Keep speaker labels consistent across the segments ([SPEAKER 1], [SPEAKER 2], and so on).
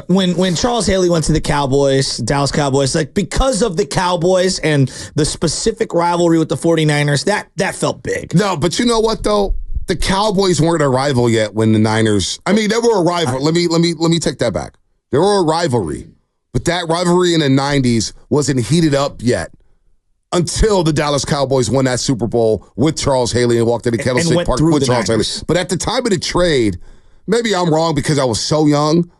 [SPEAKER 1] when Charles Haley went to the Cowboys, Dallas Cowboys, like because of the Cowboys and the specific rivalry with the 49ers, that felt big.
[SPEAKER 2] No, but you know what though? The Cowboys weren't a rival yet when the Niners. I mean, they were a rival. Let me take that back. They were a rivalry, but that rivalry in the 90s wasn't heated up yet until the Dallas Cowboys won that Super Bowl with Charles Haley and walked into Candlestick Park with Charles Haley. But at the time of the trade, maybe I'm wrong because I was so young,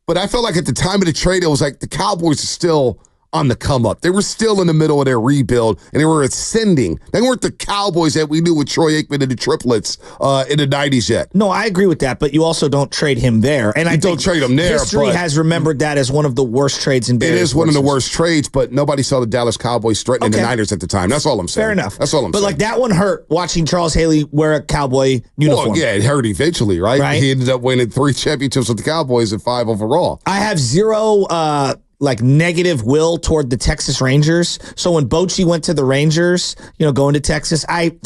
[SPEAKER 2] but I felt like at the time of the trade, it was like the Cowboys are still on the come up. They were still in the middle of their rebuild, and they were ascending. They weren't the Cowboys that we knew with Troy Aikman and the triplets in the 90s yet.
[SPEAKER 1] No, I agree with that, but you also don't trade him there. And I don't
[SPEAKER 2] trade him there.
[SPEAKER 1] History has remembered that as one of the worst trades in Bears.
[SPEAKER 2] It is one of the worst trades, but nobody saw the Dallas Cowboys threatening the Niners at the time. That's all I'm saying.
[SPEAKER 1] Fair enough.
[SPEAKER 2] That's all I'm saying.
[SPEAKER 1] But like that one hurt watching Charles Haley wear a Cowboy uniform.
[SPEAKER 2] Well, yeah, it hurt eventually, right? He ended up winning 3 championships with the Cowboys and 5 overall.
[SPEAKER 1] I have zero negative will toward the Texas Rangers. So when Bochy went to the Rangers, going to Texas, whatever.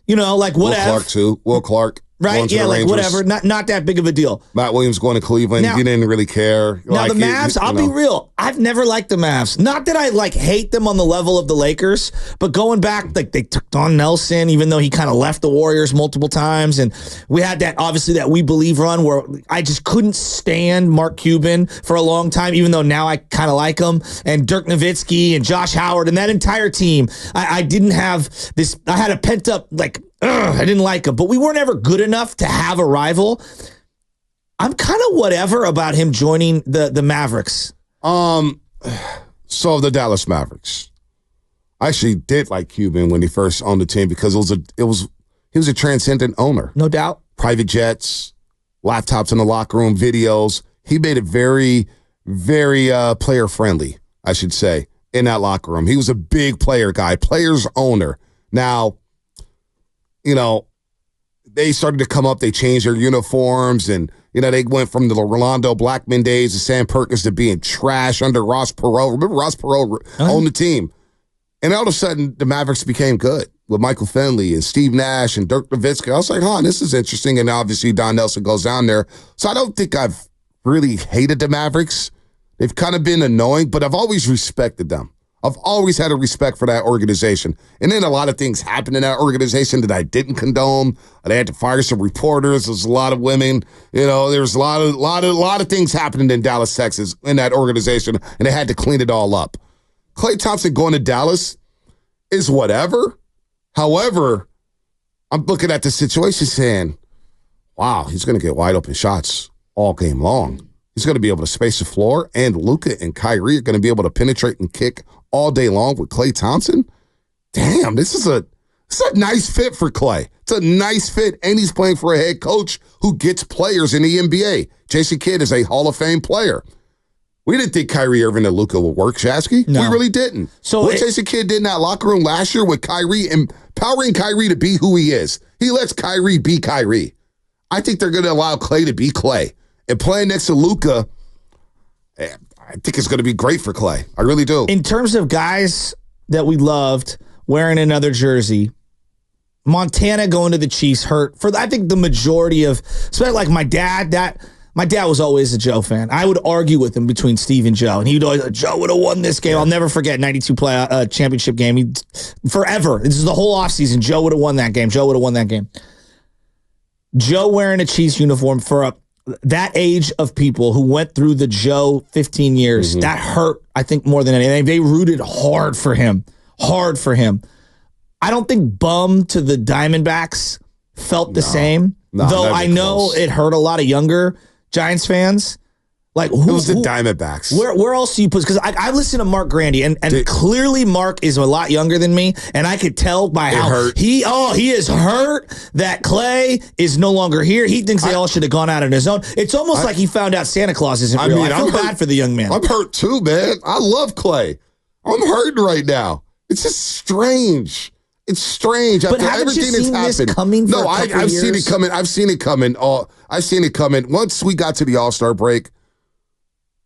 [SPEAKER 2] Will Clark too. Will Clark.
[SPEAKER 1] Right? Yeah, like whatever. Not that big of a deal.
[SPEAKER 2] Matt Williams going to Cleveland. He didn't really care.
[SPEAKER 1] Now the Mavs, I'll be real. I've never liked the Mavs. Not that I hate them on the level of the Lakers, but going back, they took Don Nelson, even though he kind of left the Warriors multiple times. And we had that We Believe run where I just couldn't stand Mark Cuban for a long time, even though now I kind of like him. And Dirk Nowitzki and Josh Howard and that entire team. I didn't have this. I had a pent up I didn't like him, but we weren't ever good enough to have a rival. I'm kind of whatever about him joining the Mavericks.
[SPEAKER 2] So the Dallas Mavericks. I actually did like Cuban when he first owned the team because he was a transcendent owner.
[SPEAKER 1] No doubt.
[SPEAKER 2] Private jets, laptops in the locker room, videos. He made it very, very player friendly, I should say, in that locker room. He was a big player guy, players owner. Now, they started to come up. They changed their uniforms, and they went from the Rolando Blackman days to Sam Perkins to being trash under Ross Perot. Remember, Ross Perot owned the team, and all of a sudden, the Mavericks became good with Michael Finley and Steve Nash and Dirk Nowitzki. I was like, this is interesting. And obviously, Don Nelson goes down there. So I don't think I've really hated the Mavericks. They've kind of been annoying, but I've always respected them. I've always had a respect for that organization. And then a lot of things happened in that organization that I didn't condone. They had to fire some reporters. There's a lot of women. There's a lot of things happening in Dallas, Texas in that organization, and they had to clean it all up. Klay Thompson going to Dallas is whatever. However, I'm looking at the situation saying, wow, he's going to get wide open shots all game long. He's going to be able to space the floor, and Luka and Kyrie are going to be able to penetrate and kick all day long with Klay Thompson. Damn, this is a nice fit for Klay. It's a nice fit, and he's playing for a head coach who gets players in the NBA. Jason Kidd is a Hall of Fame player. We didn't think Kyrie Irving and Luka would work, Shasky. No. We really didn't. So what Jason Kidd did in that locker room last year with Kyrie, empowering Kyrie to be who he is. He lets Kyrie be Kyrie. I think they're going to allow Klay to be Klay. And playing next to Luka, I think it's going to be great for Klay. I really do.
[SPEAKER 1] In terms of guys that we loved wearing another jersey, Montana going to the Chiefs hurt for, I think, the majority of, especially like my dad. My dad was always a Joe fan. I would argue with him between Steve and Joe, and he would always, Joe would have won this game. Yeah. I'll never forget 92 championship game. Forever. This is the whole offseason. Joe would have won that game. Joe wearing a Chiefs uniform for that age of people who went through the Joe 15 years, that hurt, I think, more than anything. They rooted hard for him. I don't think bum to the Diamondbacks felt the same, though I know it hurt a lot of younger Giants fans. Like who
[SPEAKER 2] was the Diamondbacks?
[SPEAKER 1] Where else do you put? Because I listen to Mark Grandy, and clearly Mark is a lot younger than me, and I could tell by how he is hurt that Klay is no longer here. He thinks they all should have gone out on his own. It's almost like he found out Santa Claus isn't real. I feel bad for the young man.
[SPEAKER 2] I'm hurt too, man. I love Klay. I'm hurting right now. It's just strange. It's strange.
[SPEAKER 1] But haven't you seen this coming?
[SPEAKER 2] No, I've seen it coming. I've seen it coming. Once we got to the All-Star break,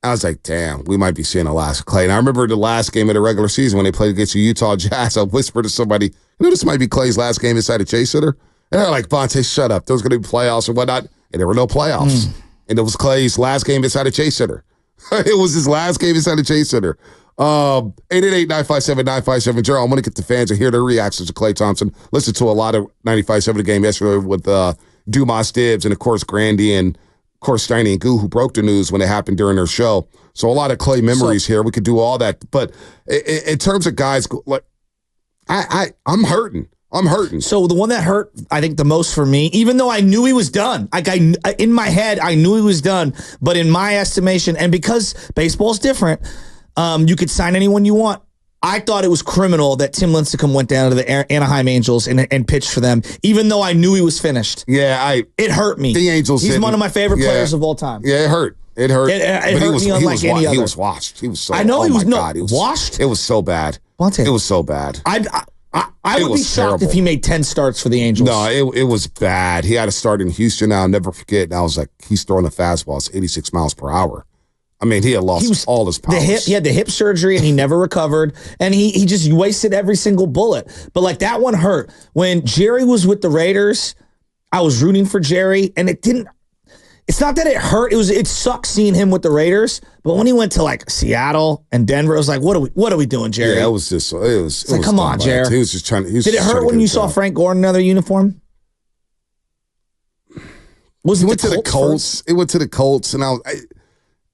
[SPEAKER 2] I was like, damn, we might be seeing the last Klay. And I remember the last game of the regular season when they played against the Utah Jazz. I whispered to somebody, this might be Klay's last game inside a Chase Center. And they're like, Vontae, shut up. There's going to be playoffs and whatnot. And there were no playoffs. And it was Klay's last game inside a Chase Center. It was his last game inside a Chase Center. 888-957-957. Gerald, I want to get the fans to hear their reactions to Klay Thompson. Listen to a lot of 95.7 the game yesterday with Dumas Dibbs and, of course, Grandy and, of course, Steiny and Goo, who broke the news when it happened during their show. So a lot of Klay memories here. We could do all that. But in terms of guys, like I'm hurting.
[SPEAKER 1] So the one that hurt, I think, the most for me, even though I knew he was done, like in my head, I knew he was done. But in my estimation, and because baseball's different, you could sign anyone you want. I thought it was criminal that Tim Lincecum went down to the Anaheim Angels and pitched for them, even though I knew he was finished.
[SPEAKER 2] Yeah,
[SPEAKER 1] it hurt me.
[SPEAKER 2] The Angels.
[SPEAKER 1] He's one of my favorite players of all time.
[SPEAKER 2] Yeah, it hurt. It hurt.
[SPEAKER 1] It hurt me unlike any other.
[SPEAKER 2] He was washed. He was so.
[SPEAKER 1] I know he was
[SPEAKER 2] washed. It was so bad. It was so bad.
[SPEAKER 1] I would be shocked if he made 10 starts for the Angels.
[SPEAKER 2] No, it was bad. He had a start in Houston. I'll never forget. And I was like, he's throwing the fastball. It's 86 miles per hour. I mean, he had lost all his power.
[SPEAKER 1] He had the hip surgery and he never recovered. And he just wasted every single bullet. But like that one hurt. When Jerry was with the Raiders, I was rooting for Jerry, and it didn't. It's not that it hurt. It sucked seeing him with the Raiders. But when he went to like Seattle and Denver, I was like, what are we doing, Jerry?
[SPEAKER 2] Yeah, it was just. It was like,
[SPEAKER 1] come on, Jerry.
[SPEAKER 2] He was just trying.
[SPEAKER 1] Did it hurt when you saw Frank Gore in another uniform?
[SPEAKER 2] It went to the Colts, and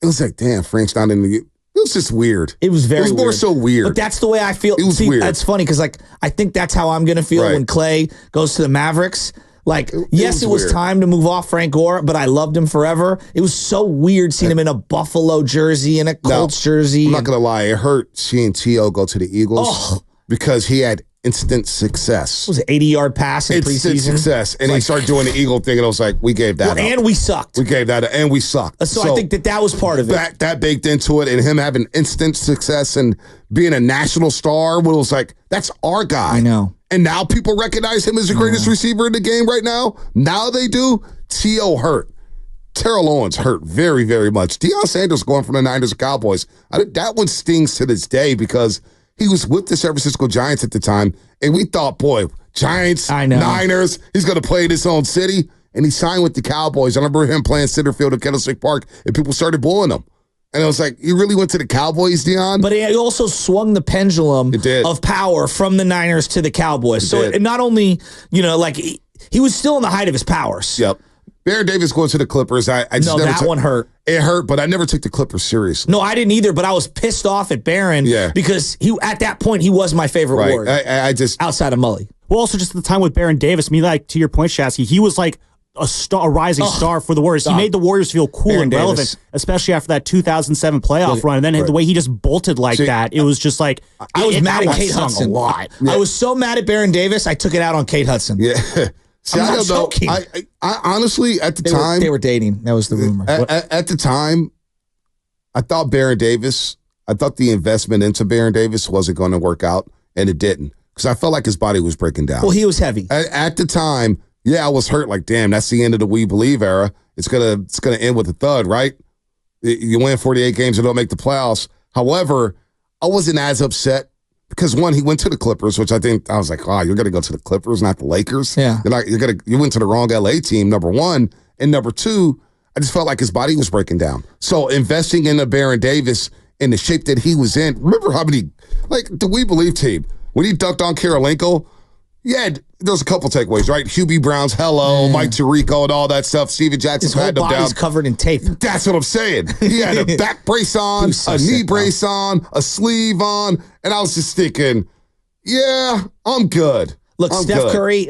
[SPEAKER 2] it was like, damn, Frank's not in the. It was just weird.
[SPEAKER 1] It was very weird.
[SPEAKER 2] More so weird.
[SPEAKER 1] But that's the way I feel.
[SPEAKER 2] It was weird.
[SPEAKER 1] That's funny because like I think that's how I'm gonna feel when Klay goes to the Mavericks. Like, yes, it was time to move off Frank Gore, but I loved him forever. It was so weird seeing him in a Buffalo jersey and a Colts jersey.
[SPEAKER 2] I'm not going to lie. It hurt seeing T.O. go to the Eagles because he had instant success.
[SPEAKER 1] It was an 80-yard pass in preseason.
[SPEAKER 2] Instant success. And he started doing the Eagle thing, and I was like, we gave that up.
[SPEAKER 1] And we sucked.
[SPEAKER 2] We gave that up, and we sucked.
[SPEAKER 1] So I think that was part of it.
[SPEAKER 2] That baked into it, and him having instant success and being a national star, it was like, that's our guy.
[SPEAKER 1] I know.
[SPEAKER 2] And now people recognize him as the greatest receiver in the game right now. Now they do. T.O. hurt. Terrell Owens hurt very, very much. Deion Sanders going from the Niners to Cowboys. That one stings to this day because he was with the San Francisco Giants at the time, and we thought, boy, Giants, Niners, he's going to play in his own city. And he signed with the Cowboys. I remember him playing center field at Candlestick Park, and people started booing him. And I was like, you really went to the Cowboys, Deion?
[SPEAKER 1] But he also swung the pendulum of power from the Niners to the Cowboys. So it not only, like he was still in the height of his powers.
[SPEAKER 2] Yep. Baron Davis going to the Clippers.
[SPEAKER 1] That one hurt.
[SPEAKER 2] It hurt, but I never took the Clippers seriously.
[SPEAKER 1] No, I didn't either, but I was pissed off at Baron because at that point, he was my favorite Warrior.
[SPEAKER 2] I just
[SPEAKER 1] outside of Mully.
[SPEAKER 3] Well, also just at the time with Baron Davis, like to your point, Shasky, he was like a rising star for the Warriors. He made the Warriors feel cool and relevant, especially after that 2007 playoff run. And then the way he just bolted like that, it was just like
[SPEAKER 1] I was mad at Kate Hudson
[SPEAKER 3] a lot.
[SPEAKER 1] I was so mad at Baron Davis, I took it out on Kate Hudson.
[SPEAKER 2] Yeah. See, I don't know. I honestly, at the time,
[SPEAKER 1] they were dating. That was the rumor.
[SPEAKER 2] At the time, I thought the investment into Baron Davis wasn't going to work out, and it didn't because I felt like his body was breaking down.
[SPEAKER 1] Well, he was heavy
[SPEAKER 2] at the time. Yeah, I was hurt. Like, damn, that's the end of the We Believe era. It's gonna end with a thud, right? You win 48 games and don't make the playoffs. However, I wasn't as upset because one, he went to the Clippers, which I was like, oh, you're gonna go to the Clippers, not the Lakers.
[SPEAKER 1] Yeah,
[SPEAKER 2] you went to the wrong LA team. Number one, and number two, I just felt like his body was breaking down. So investing in the Baron Davis in the shape that he was in. Remember how many the We Believe team when he dunked on Karolinko? Yeah, there's a couple takeaways, right? Hubie Brown's hello, Mike Tirico, and all that stuff. Steven Jackson had them down.
[SPEAKER 1] His whole body's covered in tape.
[SPEAKER 2] That's what I'm saying. He had a back brace on, a knee brace on, a sleeve on, and I was just thinking, yeah, I'm good.
[SPEAKER 1] Look, Steph Curry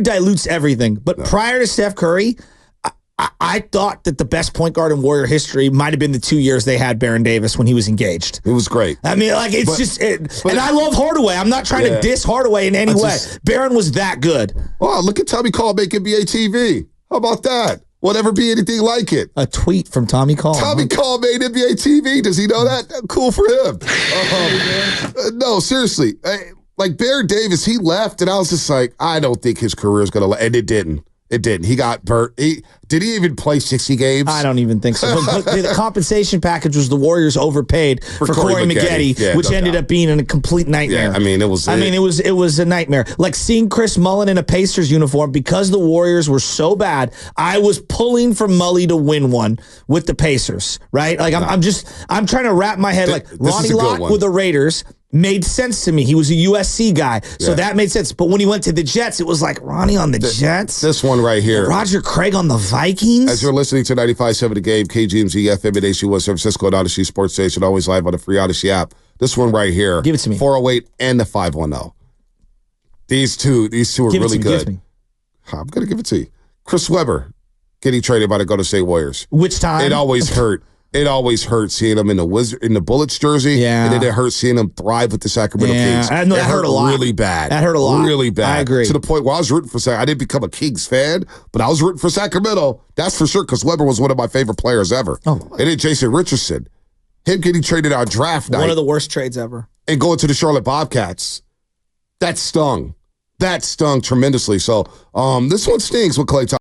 [SPEAKER 1] dilutes everything, but prior to Steph Curry, I thought that the best point guard in Warrior history might have been the 2 years they had Baron Davis when he was engaged.
[SPEAKER 2] It was great.
[SPEAKER 1] I mean, and I love Hardaway. I'm not trying to diss Hardaway in any way. Baron was that good.
[SPEAKER 2] Wow, look at Tommy Call make NBA TV. How about that? Will never be anything like it.
[SPEAKER 1] A tweet from Tommy Call.
[SPEAKER 2] Tommy Call made NBA TV. Does he know that? Cool for him. No, seriously. Like Baron Davis, he left, and I was just like, I don't think his career is going to, and it didn't. It didn't. He got burnt. Did he even play 60 games?
[SPEAKER 1] I don't even think so. But the compensation package was the Warriors overpaid for Corey Maggette, which ended up being a complete nightmare.
[SPEAKER 2] Yeah, I mean, it was
[SPEAKER 1] a nightmare. Like seeing Chris Mullin in a Pacers uniform because the Warriors were so bad. I was pulling for Mully to win one with the Pacers, right? Like I'm trying to wrap my head. Like Ronnie Lott with the Raiders made sense to me. He was a USC guy, so that made sense. But when he went to the Jets, it was like Ronnie on the Jets.
[SPEAKER 2] This one right here.
[SPEAKER 1] Roger Craig on the Vikings.
[SPEAKER 2] As you're listening to 95.7 The Game, KGMZ, FM, and HC1, San Francisco, and Odyssey Sports Station, always live on the free Odyssey app. This one right here.
[SPEAKER 1] Give it to me.
[SPEAKER 2] 408 and the 510. These two are really good. I'm going to give it to you. Chris Webber getting traded by the Golden State Warriors.
[SPEAKER 1] Which time?
[SPEAKER 2] It always hurt. It always hurts seeing him in the Bullets jersey, and then it hurts seeing him thrive with the Sacramento Kings.
[SPEAKER 1] I know that hurt a lot.
[SPEAKER 2] Really bad.
[SPEAKER 1] That hurt a lot.
[SPEAKER 2] Really bad.
[SPEAKER 1] I agree.
[SPEAKER 2] To the point where I was rooting for Sacramento. I didn't become a Kings fan, but I was rooting for Sacramento. That's for sure, because Webber was one of my favorite players ever. And then Jason Richardson, him getting traded on draft night.
[SPEAKER 1] One of the worst trades ever.
[SPEAKER 2] And going to the Charlotte Bobcats. That stung. That stung tremendously. So this one stings with Klay Thompson.